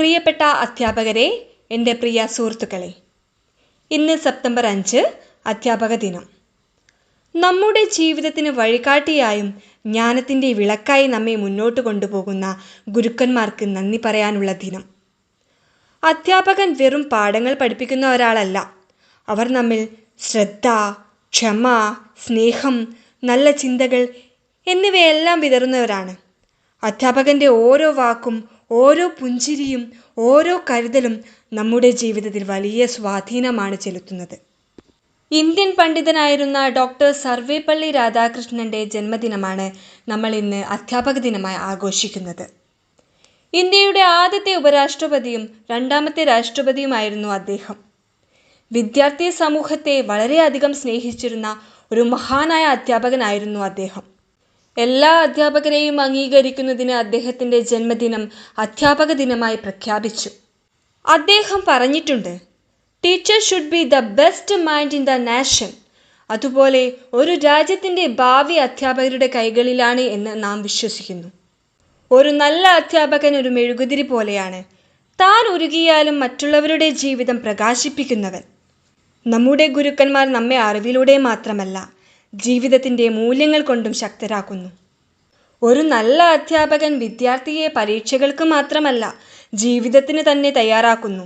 പ്രിയപ്പെട്ട അധ്യാപകരെ, എൻ്റെ പ്രിയ സുഹൃത്തുക്കളെ, ഇന്ന് സെപ്റ്റംബർ 5 അധ്യാപക ദിനം. നമ്മുടെ ജീവിതത്തിന് വഴികാട്ടിയായും ജ്ഞാനത്തിൻ്റെ വിളക്കായി നമ്മെ മുന്നോട്ട് കൊണ്ടുപോകുന്ന ഗുരുക്കന്മാർക്ക് നന്ദി പറയാനുള്ള ദിനം. അധ്യാപകൻ വെറും പാഠങ്ങൾ പഠിപ്പിക്കുന്ന ഒരാളല്ല. അവർ നമ്മിൽ ശ്രദ്ധ, ക്ഷമ, സ്നേഹം, നല്ല ചിന്തകൾ എന്നിവയെല്ലാം വിതറുന്നവരാണ്. അധ്യാപകൻ്റെ ഓരോ വാക്കും, ഓരോ പുഞ്ചിരിയും, ഓരോ കരുതലും നമ്മുടെ ജീവിതത്തിൽ വലിയ സ്വാധീനമാണ് ചെലുത്തുന്നത്. ഇന്ത്യൻ പണ്ഡിതനായിരുന്ന ഡോക്ടർ സർവേപ്പള്ളി രാധാകൃഷ്ണൻ്റെ ജന്മദിനമാണ് നമ്മൾ ഇന്ന് അധ്യാപക ദിനമായി ആഘോഷിക്കുന്നത്. ഇന്ത്യയുടെ ആദ്യത്തെ ഉപരാഷ്ട്രപതിയും രണ്ടാമത്തെ രാഷ്ട്രപതിയുമായിരുന്നു അദ്ദേഹം. വിദ്യാർത്ഥി സമൂഹത്തെ വളരെയധികം സ്നേഹിച്ചിരുന്ന ഒരു മഹാനായ അധ്യാപകനായിരുന്നു അദ്ദേഹം. എല്ലാ അധ്യാപകരെയും അംഗീകരിക്കുന്നതിന് അദ്ദേഹത്തിൻ്റെ ജന്മദിനം അധ്യാപക ദിനമായി പ്രഖ്യാപിച്ചു. അദ്ദേഹം പറഞ്ഞിട്ടുണ്ട്, teacher should be the best mind in the nation. അതുപോലെ ഒരു രാജ്യത്തിൻ്റെ ഭാവി അധ്യാപകരുടെ കൈകളിലാണ് എന്ന് നാം വിശ്വസിക്കുന്നു. ഒരു നല്ല അധ്യാപകൻ ഒരു മെഴുകുതിരി പോലെയാണ്. താൻ ഉരുകിയാലും മറ്റുള്ളവരുടെ ജീവിതം പ്രകാശിപ്പിക്കുന്നവൻ. നമ്മുടെ ഗുരുക്കന്മാർ നമ്മെ അറിവിലൂടെ മാത്രമല്ല, ജീവിതത്തിൻ്റെ മൂല്യങ്ങൾ കൊണ്ടും ശക്തരാക്കുന്നു. ഒരു നല്ല അധ്യാപകൻ വിദ്യാർത്ഥിയെ പരീക്ഷകൾക്ക് മാത്രമല്ല, ജീവിതത്തിന് തന്നെ തയ്യാറാക്കുന്നു.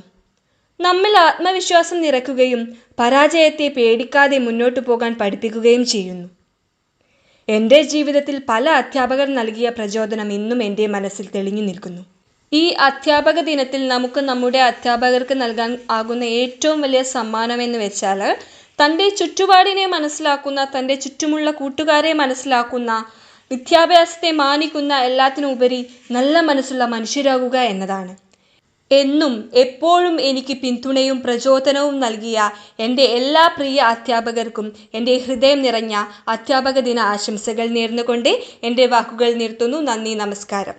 നമ്മിൽ ആത്മവിശ്വാസം നിറയ്ക്കുകയും പരാജയത്തെ പേടിക്കാതെ മുന്നോട്ടു പോകാൻ പഠിപ്പിക്കുകയും ചെയ്യുന്നു. എൻ്റെ ജീവിതത്തിൽ പല അധ്യാപകർ നൽകിയ പ്രചോദനം ഇന്നും എൻ്റെ മനസ്സിൽ തെളിഞ്ഞു നിൽക്കുന്നു. ഈ അധ്യാപക ദിനത്തിൽ നമുക്ക് നമ്മുടെ അധ്യാപകർക്ക് നൽകാൻ ആകുന്ന ഏറ്റവും വലിയ സമ്മാനമെന്ന് വെച്ചാൽ, തൻ്റെ ചുറ്റുപാടിനെ മനസ്സിലാക്കുന്ന, തൻ്റെ ചുറ്റുമുള്ള കൂട്ടുകാരെ മനസ്സിലാക്കുന്ന, വിദ്യാഭ്യാസത്തെ മാനിക്കുന്ന, എല്ലാത്തിനുപരി നല്ല മനസ്സുള്ള മനുഷ്യരാകുക എന്നതാണ്. എന്നും എപ്പോഴും എനിക്ക് പിന്തുണയും പ്രചോദനവും നൽകിയ എൻ്റെ എല്ലാ പ്രിയ അധ്യാപകർക്കും എൻ്റെ ഹൃദയം നിറഞ്ഞ അധ്യാപക ദിന ആശംസകൾ നേർന്നുകൊണ്ട് എൻ്റെ വാക്കുകൾ നിർത്തുന്നു. നന്ദി, നമസ്കാരം.